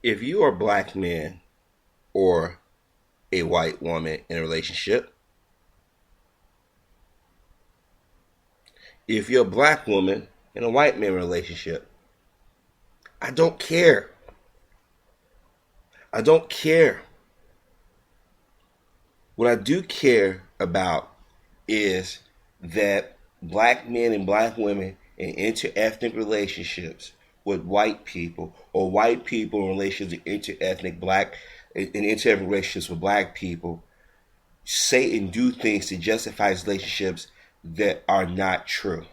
If you are a black man or a white woman in a relationship, if you're a black woman in a white man relationship, I don't care. I don't care. What I do care about is that black men and black women in interethnic relationships with white people, or white people in relations to interethnic black in interethnic relationships with black people, say and do things to justify relationships that are not true.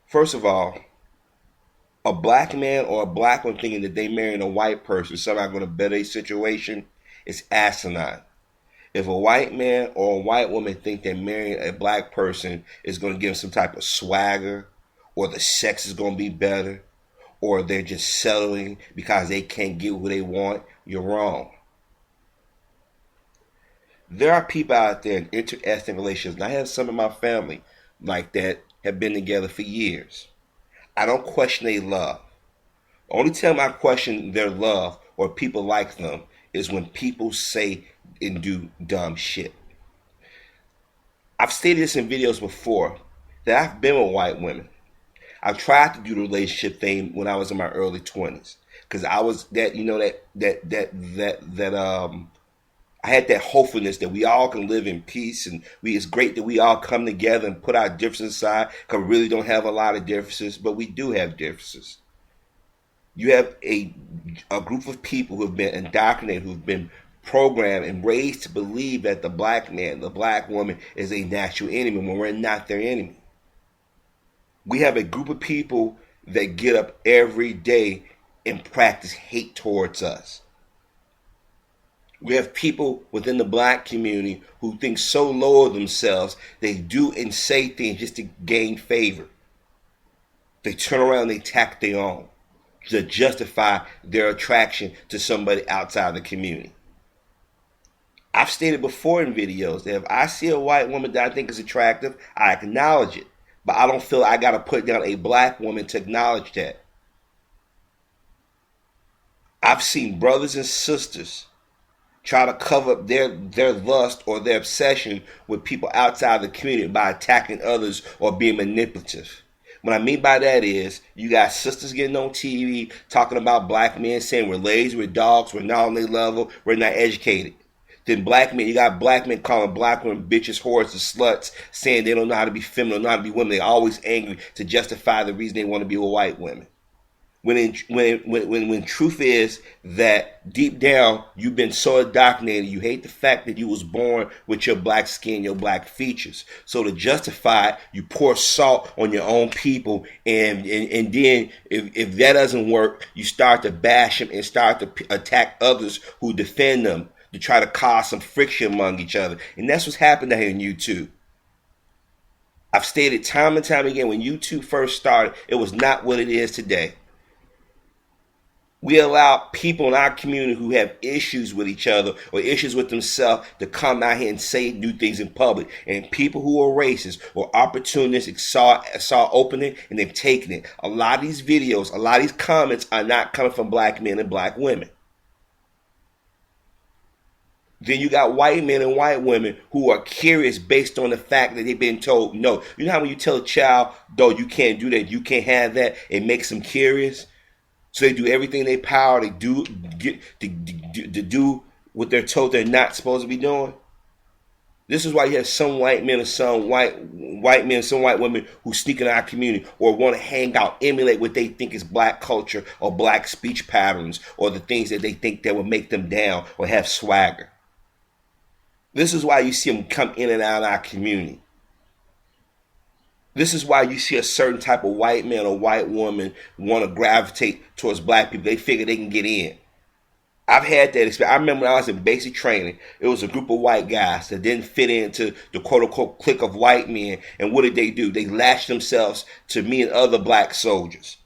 First of all, a black man or a black woman thinking that they marrying a white person somehow going to better a situation is asinine. If a white man or a white woman think that marrying a black person is going to give them some type of swagger, or the sex is going to be better, or they're just settling because they can't get what they want, you're wrong. There are people out there in interethnic relations, and I have some in my family like that, have been together for years. I don't question their love. The only time I question their love or people like them is when people say and do dumb shit. I've stated this in videos before that I've been with white women. I've tried to do the relationship thing when I was in my early 20s because I was that I had that hopefulness that we all can live in peace, and it's great that we all come together and put our differences aside, because we really don't have a lot of differences, but we do have differences. You have a group of people who have been indoctrinated, who've been programmed and raised to believe that the black man, the black woman is a natural enemy when we're not their enemy. We have a group of people that get up every day and practice hate towards us. We have people within the black community who think so low of themselves, they do and say things just to gain favor. They turn around and they attack their own to justify their attraction to somebody outside the community. I've stated before in videos that if I see a white woman that I think is attractive, I acknowledge it. But I don't feel I got to put down a black woman to acknowledge that. I've seen brothers and sisters try to cover up their lust or their obsession with people outside the community by attacking others or being manipulative. What I mean by that is you got sisters getting on TV talking about black men saying we're lazy, we're dogs, we're not on their level, we're not educated. Then black men, you got black men calling black women bitches, whores, and sluts, saying they don't know how to be feminine, don't know how to be women. They're always angry to justify the reason they want to be with white women. When truth is that deep down you've been so indoctrinated, you hate the fact that you was born with your black skin, your black features. So to justify it, you pour salt on your own people, and then if that doesn't work, you start to bash them and start to attack others who defend them, to try to cause some friction among each other. And that's what's happened here in YouTube. I've stated time and time again, when YouTube first started, it was not what it is today. We allow people in our community who have issues with each other or issues with themselves to come out here and say and do things in public. And people who are racist or opportunistic saw opening and they've taken it. A lot of these videos, a lot of these comments are not coming from black men and black women. Then you got white men and white women who are curious based on the fact that they've been told no. You know how when you tell a child, no, you can't do that, you can't have that, it makes them curious? So they do everything in their power to do what they're told they're not supposed to be doing. This is why you have some white men and some white men, some white women who sneak in our community or want to hang out, emulate what they think is black culture or black speech patterns or the things that they think that will make them down or have swagger. This is why you see them come in and out of our community. This is why you see a certain type of white man or white woman want to gravitate towards black people. They figure they can get in. I've had that experience. I remember when I was in basic training, it was a group of white guys that didn't fit into the quote-unquote clique of white men. And what did they do? They lashed themselves to me and other black soldiers.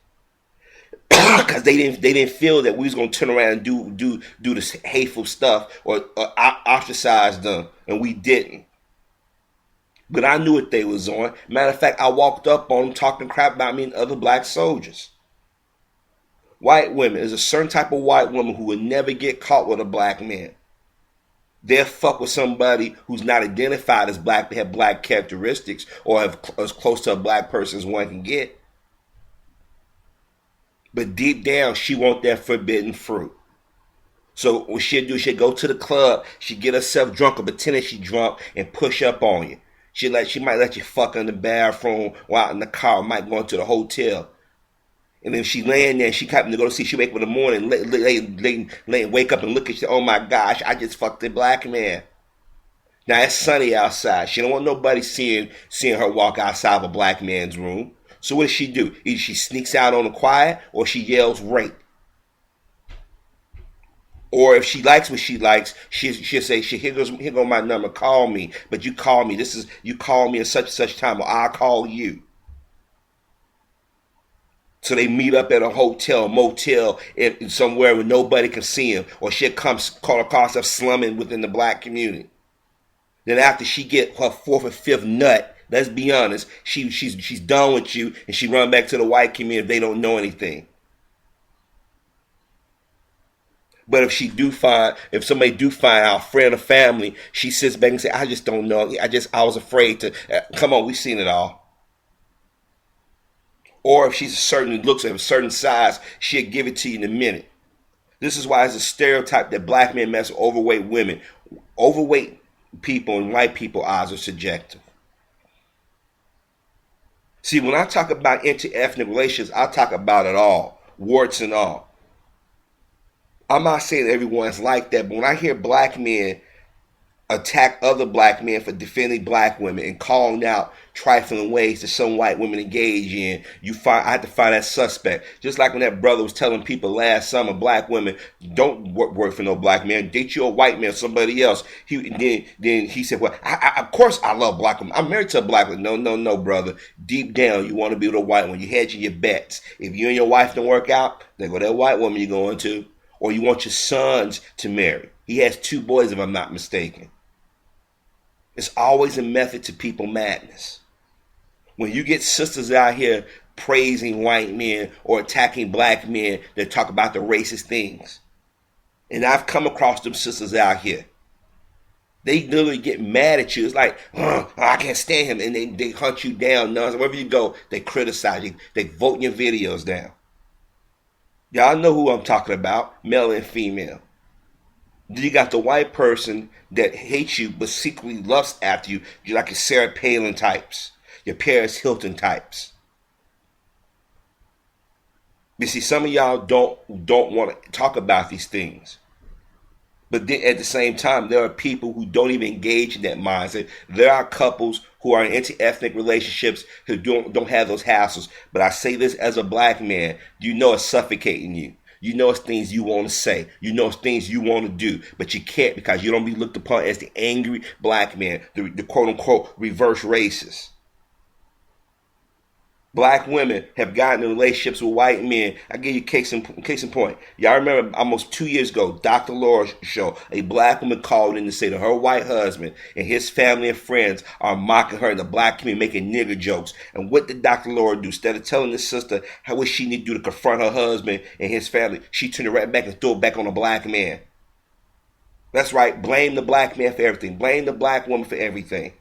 Because they didn't feel that we was going to turn around and do this hateful stuff or ostracize them. And we didn't. But I knew what they was on. Matter of fact, I walked up on them talking crap about me and other black soldiers. White women, there's a certain type of white woman who will never get caught with a black man. They'll fuck with somebody who's not identified as black, but have black characteristics, or have as close to a black person as one can get. But deep down, she wants that forbidden fruit. So what she'll do, she'll go to the club, she'll get herself drunk or pretend that she's drunk and push up on you. She might let you fuck in the bathroom or out in the car, or might go into the hotel. And then she laying there, she happened to go to sleep. She wake up in the morning, wake up and look at you. Oh my gosh, I just fucked a black man. Now it's sunny outside. She don't want nobody seeing her walk outside of a black man's room. So what does she do? Either she sneaks out on the quiet, or she yells rape. Or if she likes what she likes, she'll say, here goes my number, call me. But you call me. You call me at such and such time, or I'll call you. So they meet up at a hotel, motel, somewhere where nobody can see him. Or she'll call herself slumming within the black community. Then after she get her fourth or fifth nut, let's be honest, she's done with you, and she run back to the white community if they don't know anything. But if somebody do find out, friend or family, she sits back and say, I just don't know. I was afraid to. Come on, we've seen it all. Or if looks at a certain size, she'll give it to you in a minute. This is why it's a stereotype that black men mess with overweight women. Overweight people and white people eyes are subjective. See, when I talk about interethnic relations, I talk about it all, warts and all. I'm not saying everyone's like that, but when I hear black men attack other black men for defending black women and calling out trifling ways that some white women engage in, I have to find that suspect. Just like when that brother was telling people last summer, black women, don't work for no black man, date you a white man or somebody else. Then he said, well, of course I love black women. I'm married to a black woman. No, brother. Deep down, you want to be with a white one. You hedge your bets. If you and your wife don't work out, then go that white woman you're going to. Or you want your sons to marry. He has 2 boys, if I'm not mistaken. It's always a method to people madness. When you get sisters out here praising white men or attacking black men that talk about the racist things. And I've come across them sisters out here. They literally get mad at you. It's like, I can't stand him. And they hunt you down. Wherever you go, they criticize you. They vote your videos down. Y'all know who I'm talking about, male and female. You got the white person that hates you but secretly lusts after you. You're like your Sarah Palin types, your Paris Hilton types. You see, some of y'all don't want to talk about these things. But then at the same time, there are people who don't even engage in that mindset. There are couples who are in interethnic relationships who don't have those hassles. But I say this as a black man, you know it's suffocating you. You know it's things you want to say. You know it's things you want to do. But you can't because you don't be looked upon as the angry black man, the quote-unquote reverse racist. Black women have gotten in relationships with white men. I give you case in point. Y'all remember almost 2 years ago, Dr. Laura's show, a black woman called in to say that her white husband and his family and friends are mocking her in the black community, making nigger jokes. And what did Dr. Laura do? Instead of telling this sister what she need to do to confront her husband and his family, she turned it right back and threw it back on the black man. That's right. Blame the black man for everything. Blame the black woman for everything.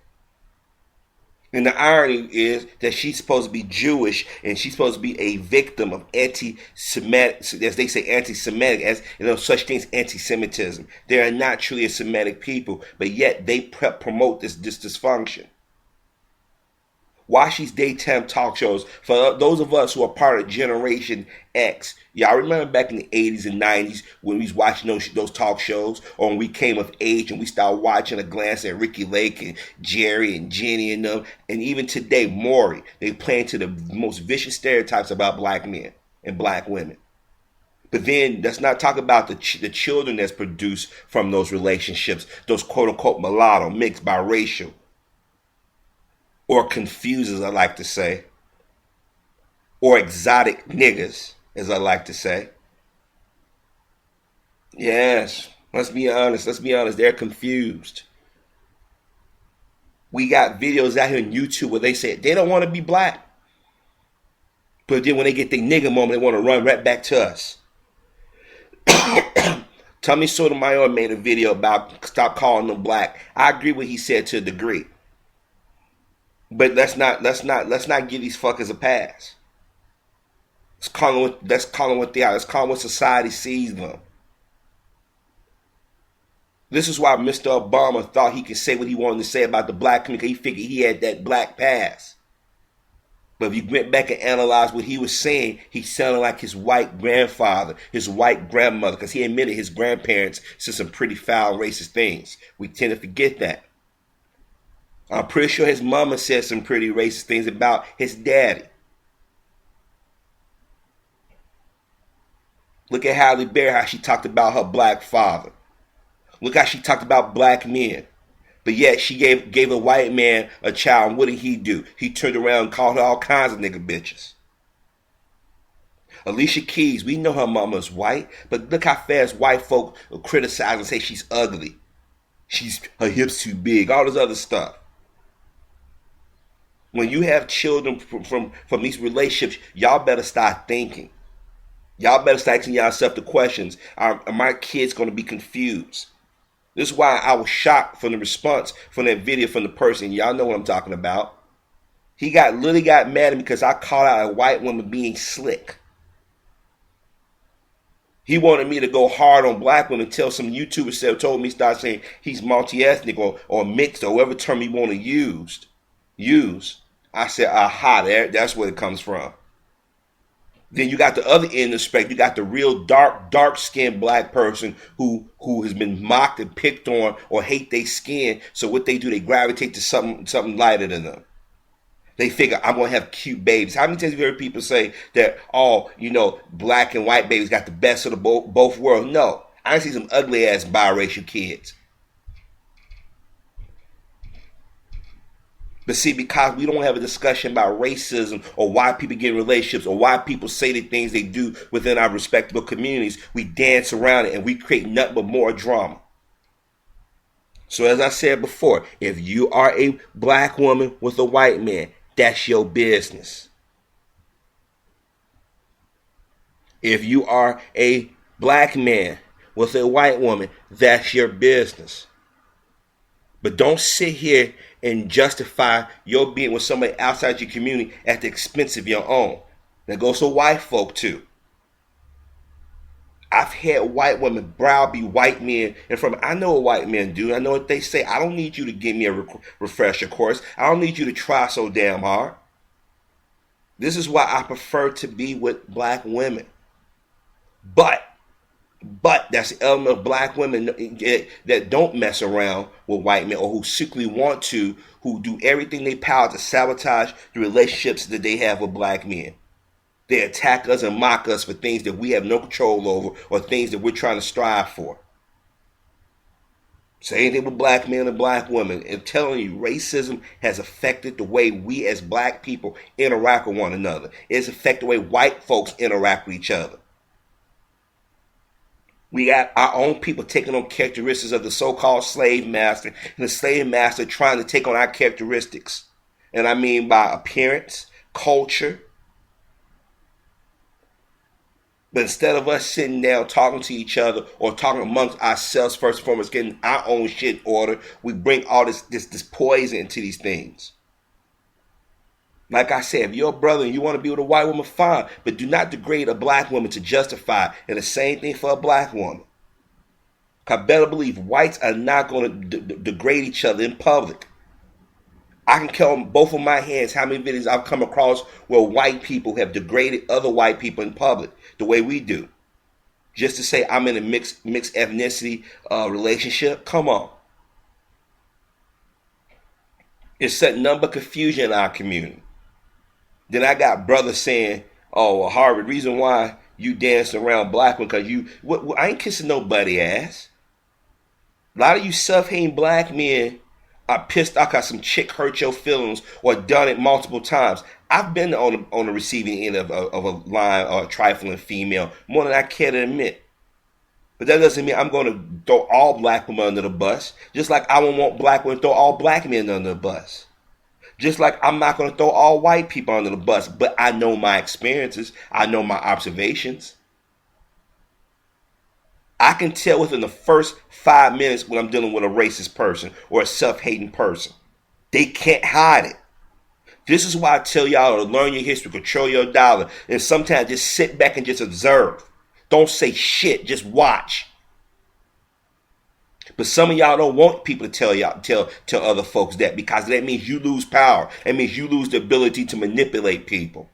And the irony is that she's supposed to be Jewish and she's supposed to be a victim of anti-Semitic, as they say, anti-Semitic, as such things, anti-Semitism. They are not truly a Semitic people, but yet they promote this dysfunction. Watch these daytime talk shows. For those of us who are part of Generation X, y'all remember back in the 80s and 90s when we was watching those talk shows, or when we came of age and we started watching a glance at Ricky Lake and Jerry and Jenny and them, and even today, Maury, they play into the most vicious stereotypes about black men and black women. But then let's not talk about the children that's produced from those relationships, those quote-unquote mulatto, mixed biracial, or confused, as I like to say, or exotic niggas, as I like to say. Yes, let's be honest, they're confused. We got videos out here on YouTube where they say they don't want to be black. But then when they get their nigga moment, they want to run right back to us. Tommy Sotomayor made a video about stop calling them black. I agree with what he said to a degree. But let's not give these fuckers a pass. Let's call them what they are. Let's call them what society sees them. This is why Mr. Obama thought he could say what he wanted to say about the black community. He figured he had that black pass. But if you went back and analyzed what he was saying, he sounded like his white grandfather, his white grandmother, because he admitted his grandparents said some pretty foul, racist things. We tend to forget that. I'm pretty sure his mama said some pretty racist things about his daddy. Look at Halle Berry, how she talked about her black father. Look how she talked about black men. But yet she gave a white man a child, and what did he do? He turned around and called her all kinds of nigga bitches. Alicia Keys, we know her mama's white, but look how fast white folk criticize and say she's ugly. Her hips too big, all this other stuff. When you have children from these relationships, y'all better start thinking. Y'all better start asking yourself the questions. Are my kids going to be confused? This is why I was shocked from the response from that video from the person. Y'all know what I'm talking about. He literally got mad at me because I called out a white woman being slick. He wanted me to go hard on black women until some YouTuber told me start saying he's multi-ethnic or mixed or whatever term he want to use. I said, aha, that's where it comes from. Then you got the other end of the spectrum. You got the real dark-skinned black person who has been mocked and picked on or hate their skin. So what they do, they gravitate to something lighter than them. They figure, I'm going to have cute babies. How many times have you heard people say that, black and white babies got the best of the both worlds? No. I see some ugly-ass biracial kids. But see, because we don't have a discussion about racism or why people get in relationships or why people say the things they do within our respectable communities, we dance around it and we create nothing but more drama. So as I said before, if you are a black woman with a white man, that's your business. If you are a black man with a white woman, that's your business. But don't sit here and justify your being with somebody outside your community at the expense of your own. That goes for white folk too. I've had white women browbeat white men in front of me. I know what white men do. I know what they say. I don't need you to give me a refresher course. I don't need you to try so damn hard. This is why I prefer to be with black women. But that's the element of black women that don't mess around with white men or who secretly want to, who do everything they power to sabotage the relationships that they have with black men. They attack us and mock us for things that we have no control over or things that we're trying to strive for. Same thing with black men and black women. I'm telling you, racism has affected the way we as black people interact with one another. It's affected the way white folks interact with each other. We got our own people taking on characteristics of the so-called slave master, and the slave master trying to take on our characteristics. And I mean by appearance, culture. But instead of us sitting down talking to each other or talking amongst ourselves, first and foremost, getting our own shit in order, we bring all this poison into these things. Like I said, if you're a brother and you want to be with a white woman, fine. But do not degrade a black woman to justify. And the same thing for a black woman. I better believe whites are not going to degrade each other in public. I can count on both of my hands how many videos I've come across where white people have degraded other white people in public the way we do. Just to say I'm in a mixed ethnicity relationship. Come on. It's set number confusion in our community. Then I got brothers saying, oh, well, Harvard, reason why you dancing around black one, because I ain't kissing nobody ass. A lot of you self-hating black men are pissed off because some chick hurt your feelings or done it multiple times. I've been on the receiving end of a line or a trifling female more than I care to admit. But that doesn't mean I'm going to throw all black women under the bus, just like I won't want black women to throw all black men under the bus. Just like I'm not going to throw all white people under the bus, but I know my experiences. I know my observations. I can tell within the first 5 minutes when I'm dealing with a racist person or a self-hating person. They can't hide it. This is why I tell y'all to learn your history, control your dollar, and sometimes just sit back and just observe. Don't say shit, just watch. But some of y'all don't want people to tell other folks that, because that means you lose power. That means you lose the ability to manipulate people.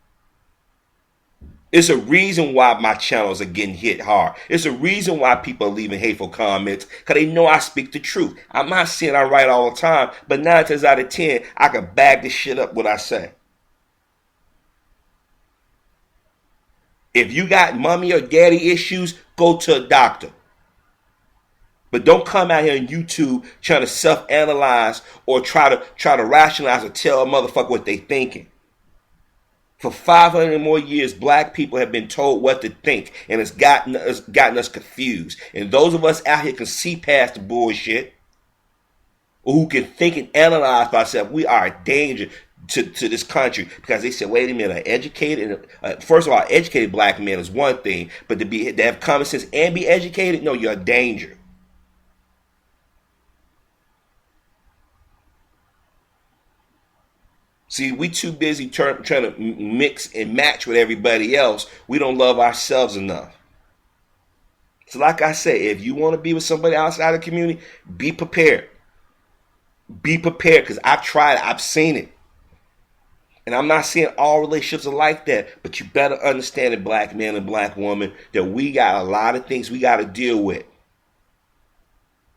It's a reason why my channels are getting hit hard. It's a reason why people are leaving hateful comments, because they know I speak the truth. I'm not saying I write all the time, but 9 times out of 10, I can bag this shit up what I say. If you got mommy or daddy issues, go to a doctor. But don't come out here on YouTube trying to self-analyze or try to rationalize or tell a motherfucker what they thinking. For 500 more years, black people have been told what to think, and it's gotten us confused. And those of us out here can see past the bullshit, or who can think and analyze by ourselves, we are a danger to this country, because they said, wait a minute, first of all, educated black man is one thing, but to have common sense and be educated, no, you're a danger. See, we too busy trying to mix and match with everybody else. We don't love ourselves enough. So like I said, if you want to be with somebody outside the community, be prepared. Be prepared, because I've tried it. I've seen it. And I'm not saying all relationships are like that, but you better understand it, black man and black woman, that we got a lot of things we got to deal with.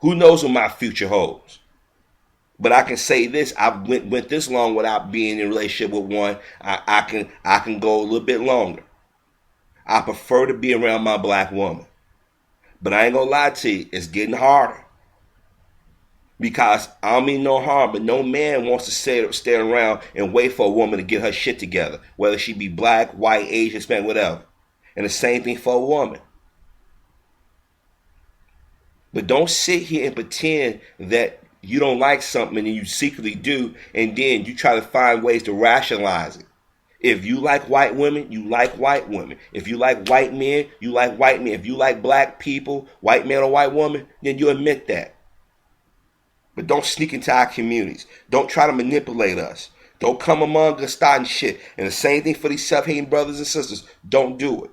Who knows what my future holds? But I can say this: I went this long without being in a relationship with one. I can go a little bit longer. I prefer to be around my black woman, but I ain't gonna lie to you, it's getting harder. Because I don't mean no harm, but no man wants to stay around and wait for a woman to get her shit together, whether she be black, white, Asian, Hispanic, whatever. And the same thing for a woman. But don't sit here and pretend that you don't like something and you secretly do, and then you try to find ways to rationalize it. If you like white women, you like white women. If you like white men, you like white men. If you like black people, white man or white woman, then you admit that. But don't sneak into our communities. Don't try to manipulate us. Don't come among us starting shit. And the same thing for these self-hating brothers and sisters. Don't do it.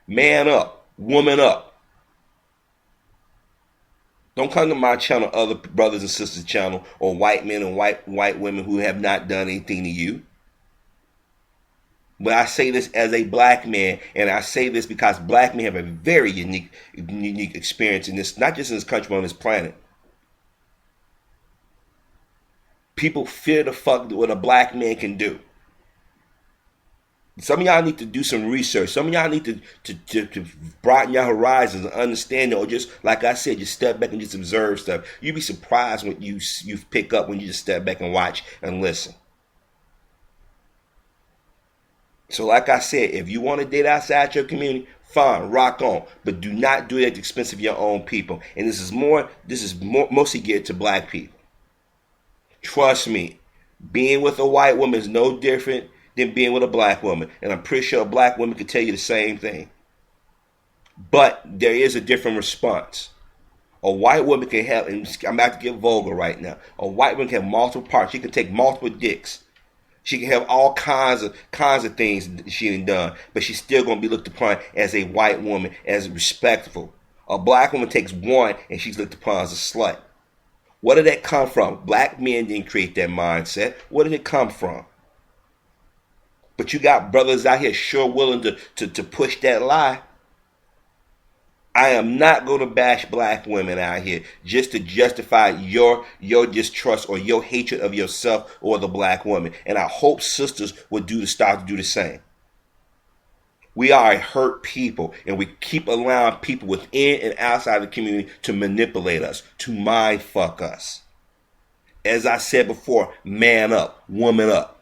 Man up. Woman up. Don't come to my channel, other brothers and sisters channel, or white men and white women who have not done anything to you. But I say this as a black man, and I say this because black men have a very unique experience in this, not just in this country, but on this planet. People fear the fuck what a black man can do. Some of y'all need to do some research. Some of y'all need to broaden your horizons and understand it, or just, like I said, just step back and just observe stuff. You'd be surprised what you pick up when you just step back and watch and listen. So like I said, if you want to date outside your community, fine, rock on. But do not do it at the expense of your own people. And this is mostly geared to black people. Trust me, being with a white woman is no different than being with a black woman. And I'm pretty sure a black woman can tell you the same thing. But there is a different response. A white woman can have, and I'm about to get vulgar right now, a white woman can have multiple parts. She can take multiple dicks. She can have all kinds of things she ain't done, but she's still going to be looked upon as a white woman, as respectful. A black woman takes one, and she's looked upon as a slut. Where did that come from? Black men didn't create that mindset. Where did it come from? But you got brothers out here sure willing to push that lie. I am not going to bash black women out here just to justify your distrust or your hatred of yourself or the black woman. And I hope sisters would start to do the same. We are a hurt people, and we keep allowing people within and outside the community to manipulate us, to mind fuck us. As I said before, man up, woman up.